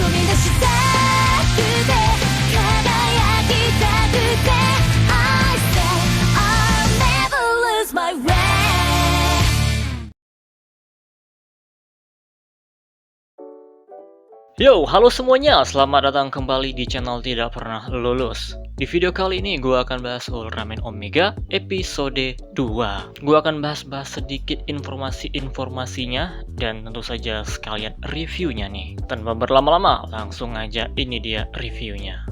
み出したくて輝きたくて I say I'll never lose my way. Yo, halo semuanya, selamat datang kembali di channel Tidak Pernah Lulus. Di video kali ini gue akan bahas Ultraman Omega episode 2. Gue akan bahas sedikit informasinya dan tentu saja sekalian reviewnya nih. Tanpa berlama-lama, langsung aja ini dia reviewnya.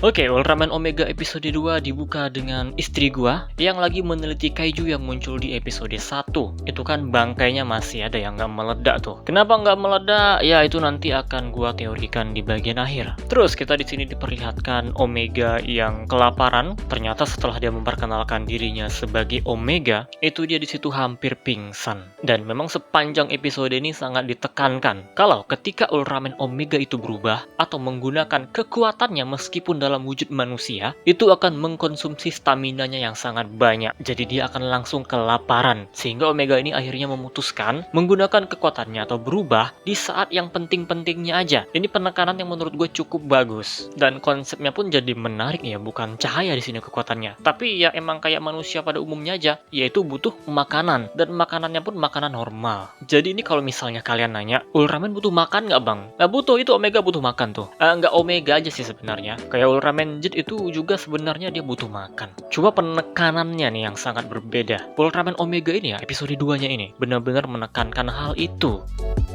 Oke, Ultraman Omega episode 2 dibuka dengan istri gua yang lagi meneliti kaiju yang muncul di episode 1. Itu kan bangkainya masih ada yang nggak meledak tuh. Kenapa nggak meledak? Ya itu nanti akan gua teorikan di bagian akhir. Terus kita di sini diperlihatkan Omega yang kelaparan. Ternyata setelah dia memperkenalkan dirinya sebagai Omega, itu dia di situ hampir pingsan. Dan memang sepanjang episode ini sangat ditekankan kalau ketika Ultraman Omega itu berubah atau menggunakan kekuatannya meskipun dalam wujud manusia, itu akan mengkonsumsi staminanya yang sangat banyak. Jadi dia akan langsung kelaparan. Sehingga Omega ini akhirnya memutuskan menggunakan kekuatannya atau berubah di saat yang penting-pentingnya aja. Ini penekanan yang menurut gue cukup bagus. Dan konsepnya pun jadi menarik ya, bukan cahaya di sini kekuatannya. Tapi ya emang kayak manusia pada umumnya aja, yaitu butuh makanan. Dan makanannya pun makanan normal. Jadi ini kalau misalnya kalian nanya, Ultraman butuh makan nggak bang? Nah butuh, itu Omega butuh makan tuh. Nggak Omega aja sih sebenarnya. Kayak Ultraman Z itu juga sebenarnya dia butuh makan. Cuma penekanannya nih yang sangat berbeda. Ultraman Omega ini ya, episode 2-nya ini benar-benar menekankan hal itu.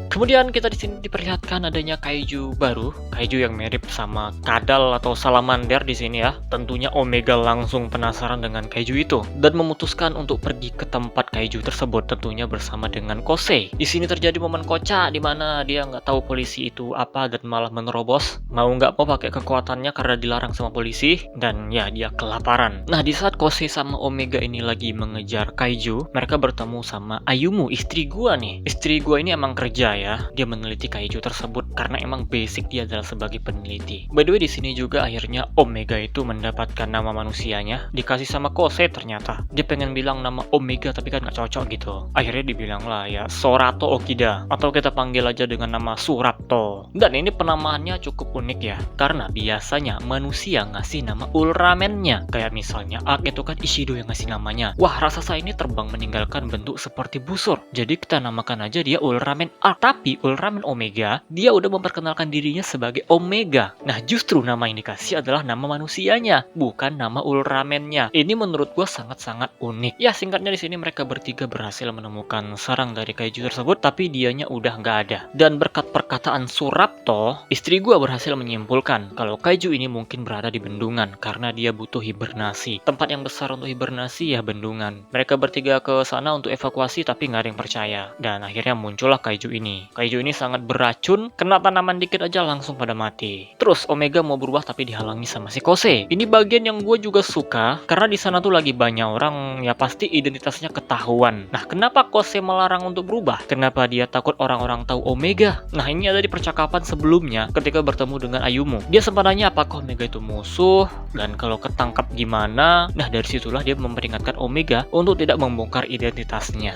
Kemudian kita di sini diperlihatkan adanya kaiju baru, kaiju yang mirip sama kadal atau salamander di sini ya. Tentunya Omega langsung penasaran dengan kaiju itu dan memutuskan untuk pergi ke tempat kaiju tersebut, tentunya bersama dengan Kosei. Di sini terjadi momen kocak di mana dia nggak tahu polisi itu apa dan malah menerobos. Mau nggak mau pakai kekuatannya karena dilarang sama polisi dan ya dia kelaparan. Nah di saat Kosei sama Omega ini lagi mengejar kaiju, mereka bertemu sama Ayumu, istri gua nih. Istri gua ini emang kerja ya, dia meneliti kaiju tersebut karena emang basic dia adalah sebagai peneliti. By the way di sini juga akhirnya Omega itu mendapatkan nama manusianya, dikasih sama Kosei ternyata. Dia pengen bilang nama Omega tapi kan nggak cocok gitu. Akhirnya dibilang lah ya Sorato Okida atau kita panggil aja dengan nama Surapto. Dan ini penamaannya cukup unik ya, karena biasanya manusia ngasih nama Ultraman-nya. Kayak misalnya Ark itu kan Ishido yang ngasih namanya. Wah raksasa ini terbang meninggalkan bentuk seperti busur. Jadi kita namakan aja dia Ultraman Ark. Tapi Ultraman Omega, dia udah memperkenalkan dirinya sebagai Omega. Nah justru nama yang dikasih adalah nama manusianya, bukan nama Ultraman-nya. Ini menurut gua sangat-sangat unik. Ya singkatnya di sini mereka bertiga berhasil menemukan sarang dari kaiju tersebut, tapi dianya udah nggak ada. Dan berkat perkataan Surapto, istri gua berhasil menyimpulkan kalau kaiju ini mungkin berada di bendungan karena dia butuh hibernasi. Tempat yang besar untuk hibernasi ya bendungan. Mereka bertiga ke sana untuk evakuasi tapi nggak ada yang percaya. Dan akhirnya muncullah kaiju ini. Kaiju ini sangat beracun, kena tanaman dikit aja langsung pada mati. Terus Omega mau berubah tapi dihalangi sama si Kosei. Ini bagian yang gue juga suka karena di sana tuh lagi banyak orang ya pasti identitasnya ketahuan. Nah kenapa Kosei melarang untuk berubah? Kenapa dia takut orang-orang tahu Omega? Nah ini ada di percakapan sebelumnya ketika bertemu dengan Ayumu. Dia sempat nanya apakah Omega itu musuh dan kalau ketangkap gimana. Nah dari situlah dia memperingatkan Omega untuk tidak membongkar identitasnya.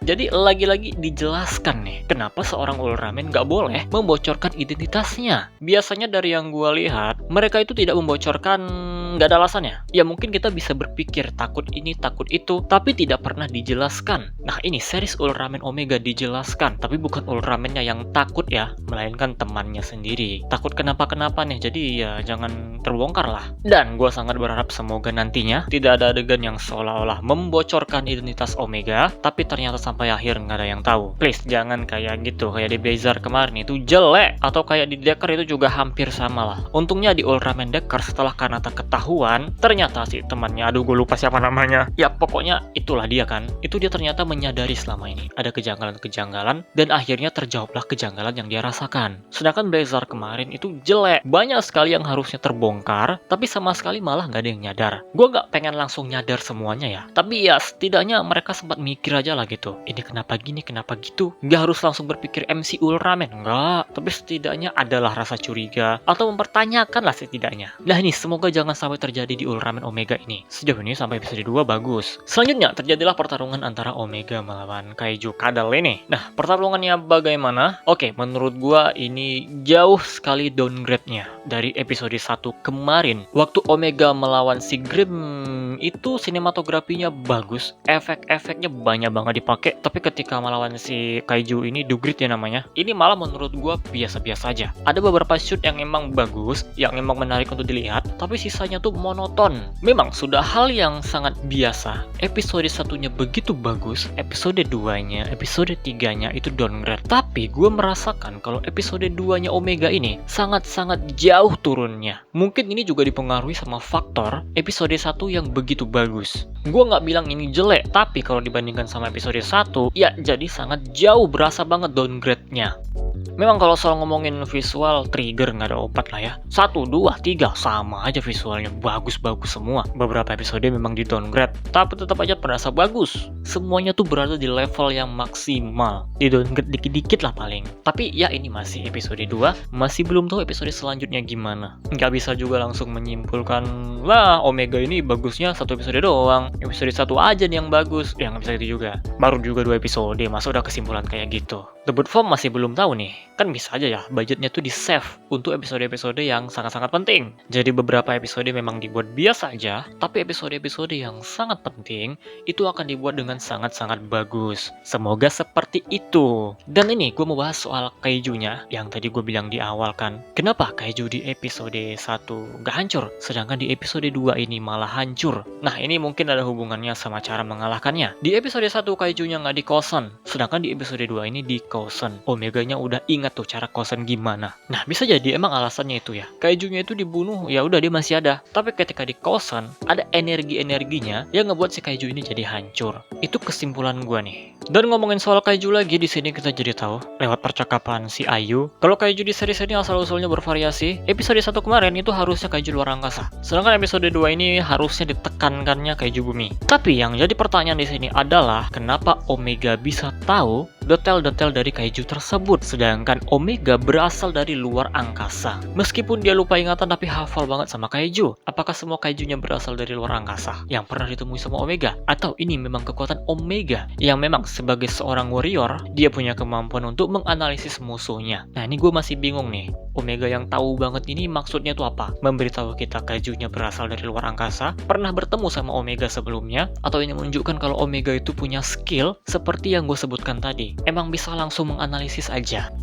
Jadi lagi-lagi dijelaskan nih, kenapa seorang Ultraman nggak boleh membocorkan identitasnya. Biasanya dari yang gue lihat, mereka itu tidak membocorkan, nggak ada alasannya. Ya mungkin kita bisa berpikir takut ini, takut itu, tapi tidak pernah dijelaskan. Nah ini series Ultraman Omega dijelaskan, tapi bukan Ultraman-nya yang takut ya, melainkan temannya sendiri. Takut kenapa-kenapa nih, jadi ya jangan terbongkar lah. Dan gue sangat berharap semoga nantinya tidak ada adegan yang seolah-olah membocorkan identitas Omega, tapi ternyata sampai akhir nggak ada yang tahu. Please jangan kayak gitu, kayak di Blazer kemarin itu jelek, atau kayak di Decker itu juga hampir sama lah. Untungnya di Ultraman Decker setelah Kanata ketahuan, ternyata si temannya, aduh gue lupa siapa namanya. Ya pokoknya itulah dia kan. Itu dia ternyata menyadari selama ini ada kejanggalan-kejanggalan dan akhirnya terjawablah kejanggalan yang dia rasakan. Sedangkan Blazer kemarin itu jelek, banyak sekali yang harusnya terbongkar, tapi sama sekali malah nggak ada yang nyadar. Gue nggak pengen langsung nyadar semuanya ya, tapi ya setidaknya mereka sempat mikir aja lah gitu. Ini kenapa gini, kenapa gitu. Nggak harus langsung berpikir MC Ultraman, enggak. Tapi setidaknya adalah rasa curiga atau mempertanyakan lah setidaknya. Nah ini semoga jangan sampai sampai terjadi di Ultraman Omega ini. Sejauh ini sampai episode 2 bagus. Selanjutnya terjadilah pertarungan antara Omega melawan Kaiju Kadal ini. Nah, pertarungannya bagaimana? Oke, menurut gua ini jauh sekali downgrade-nya dari episode 1 kemarin. Waktu Omega melawan si Grim itu sinematografinya bagus, efek-efeknya banyak banget dipakai, tapi ketika melawan si Kaiju ini, Dugrid ya namanya, ini malah menurut gua biasa-biasa aja. Ada beberapa shoot yang emang bagus, yang emang menarik untuk dilihat, tapi sisanya tuh monoton. Memang sudah hal yang sangat biasa. Episode satunya begitu bagus, episode 2-nya, episode 3-nya itu downgrade. Tapi gue merasakan kalau episode 2-nya Omega ini sangat-sangat jauh turunnya. Mungkin ini juga dipengaruhi sama faktor episode 1 yang begitu bagus. Gue nggak bilang ini jelek, tapi kalau dibandingkan sama episode 1, ya jadi sangat jauh, berasa banget downgrade-nya. Memang kalau soal ngomongin visual, Trigger nggak ada obat lah ya. 1, 2, 3 sama aja visualnya, bagus-bagus semua. Beberapa episode memang di downgrade, tapi tetap aja terasa bagus. Semuanya tuh berada di level yang maksimal. Di downgrade dikit-dikit lah paling. Tapi ya ini masih episode 2, masih belum tahu episode selanjutnya gimana. Nggak bisa juga langsung menyimpulkan, wah Omega ini bagusnya 1 episode doang, episode 1 aja nih yang bagus. Ya nggak bisa gitu juga. Baru juga 2 episode, masa udah kesimpulan kayak gitu. Debut form masih belum tahu nih. Kan bisa aja ya, budgetnya tuh di-save untuk episode-episode yang sangat-sangat penting. Jadi beberapa episode memang dibuat biasa aja, tapi episode-episode yang sangat penting itu akan dibuat dengan sangat-sangat bagus. Semoga seperti itu. Dan ini gue mau bahas soal kaijunya yang tadi gue bilang di awal kan. Kenapa kaiju di episode 1 gak hancur, sedangkan di episode 2 ini malah hancur? Nah ini mungkin ada hubungannya sama cara mengalahkannya. Di episode 1 kaijunya nggak di kosen, sedangkan di episode 2 ini di kosen. Omeganya udah ingat tuh cara kosen gimana. Nah bisa jadi emang alasannya itu ya. Kaijunya itu dibunuh, ya udah dia masih ada. Tapi ketika di kosen ada energi-energinya yang ngebuat si kaiju ini jadi hancur. Itu kesimpulan gua nih. Dan ngomongin soal kaiju lagi di sini kita jadi tahu lewat percakapan si Ayu kalau kaiju di series ini asal-usulnya bervariasi. Episode 1 kemarin itu harusnya kaiju luar angkasa. Sedangkan episode 2 ini harusnya ditekankannya kaiju bumi. Tapi yang jadi pertanyaan di sini adalah kenapa Omega bisa tahu detail-detail dari kaiju tersebut, sedangkan Omega berasal dari luar angkasa. Meskipun dia lupa ingatan tapi hafal banget sama kaiju. Apakah semua kaijunya berasal dari luar angkasa yang pernah ditemui sama Omega? Atau ini memang kekuatan Omega yang memang sebagai seorang warrior dia punya kemampuan untuk menganalisis musuhnya? Nah ini gue masih bingung nih. Omega yang tahu banget ini maksudnya tuh apa? Memberitahu kita kaijunya berasal dari luar angkasa, pernah bertemu sama Omega sebelumnya, atau ini menunjukkan kalau Omega itu punya skill seperti yang gue sebutkan tadi. Emang bisa langsung menganalisis aja.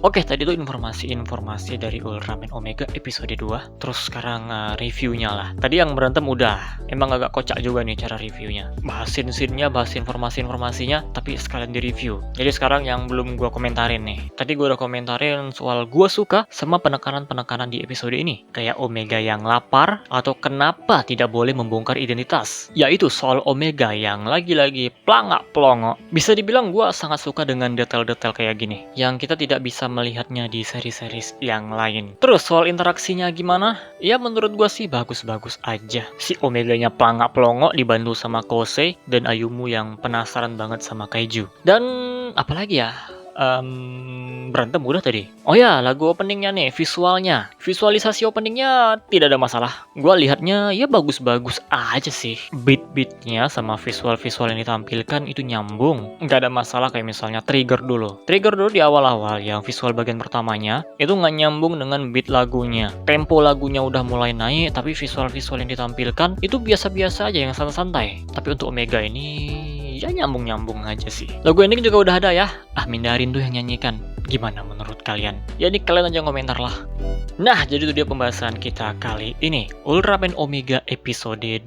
Oke, tadi tuh informasi-informasi dari Ultraman Omega episode 2. Terus sekarang reviewnya lah. Tadi yang berantem udah. Emang agak kocak juga nih cara reviewnya. Bahasin scene-nya, bahas informasi-informasinya, tapi sekalian di review. Jadi sekarang yang belum gua komentarin nih. Tadi gua udah komentarin soal gua suka sama penekanan-penekanan di episode ini. Kayak Omega yang lapar, atau kenapa tidak boleh membongkar identitas. Yaitu soal Omega yang lagi-lagi plangak-plongo. Bisa dibilang gua sangat suka dengan detail-detail kayak gini. Yang kita tidak bisa melihatnya di seri-series yang lain. Terus soal interaksinya gimana? Ya menurut gua sih bagus-bagus aja. Si Omeganya plangak-plongo dibantu sama Kosei dan Ayumu yang penasaran banget sama kaiju. Dan apalagi ya? Berantem udah tadi. Oh ya, lagu openingnya nih, visualnya. Visualisasi openingnya tidak ada masalah. Gua lihatnya ya bagus-bagus aja sih. Beat-beatnya sama visual-visual yang ditampilkan itu nyambung. Nggak ada masalah kayak misalnya Trigger dulu. Trigger dulu di awal-awal yang visual bagian pertamanya itu nggak nyambung dengan beat lagunya. Tempo lagunya udah mulai naik, tapi visual-visual yang ditampilkan itu biasa-biasa aja, yang santai-santai. Tapi untuk Omega ini ya nyambung-nyambung aja sih. Lagu ending juga udah ada ya. Mindarin tuh yang nyanyikan. Gimana menurut kalian? Ya ini kalian aja komentar lah. Nah, jadi itu dia pembahasan kita kali ini. Ultraman Omega episode 2.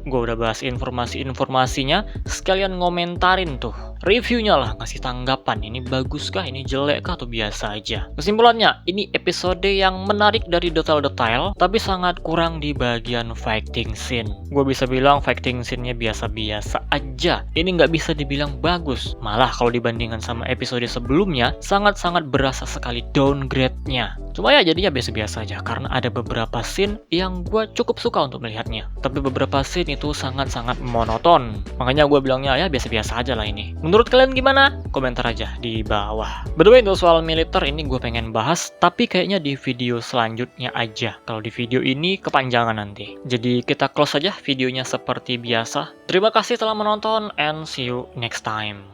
Gue udah bahas informasi-informasinya, sekalian ngomentarin tuh reviewnya lah, ngasih tanggapan. Ini bagus kah, ini jelek kah, atau biasa aja. Kesimpulannya, ini episode yang menarik dari detail-detail, tapi sangat kurang di bagian fighting scene. Gue bisa bilang fighting scene-nya biasa-biasa aja. Ini nggak bisa dibilang bagus. Malah kalau dibandingkan sama episode sebelumnya, sangat-sangat berasa sekali downgrade-nya. Cuma ya jadinya biasa-biasa aja karena ada beberapa scene yang gue cukup suka untuk melihatnya. Tapi beberapa scene itu sangat-sangat monoton. Makanya gue bilangnya ya biasa-biasa aja lah ini. Menurut kalian gimana? Komentar aja di bawah. By the way, untuk soal militer ini gue pengen bahas, tapi kayaknya di video selanjutnya aja. Kalau di video ini kepanjangan nanti. Jadi kita close aja videonya seperti biasa. Terima kasih telah menonton and see you next time.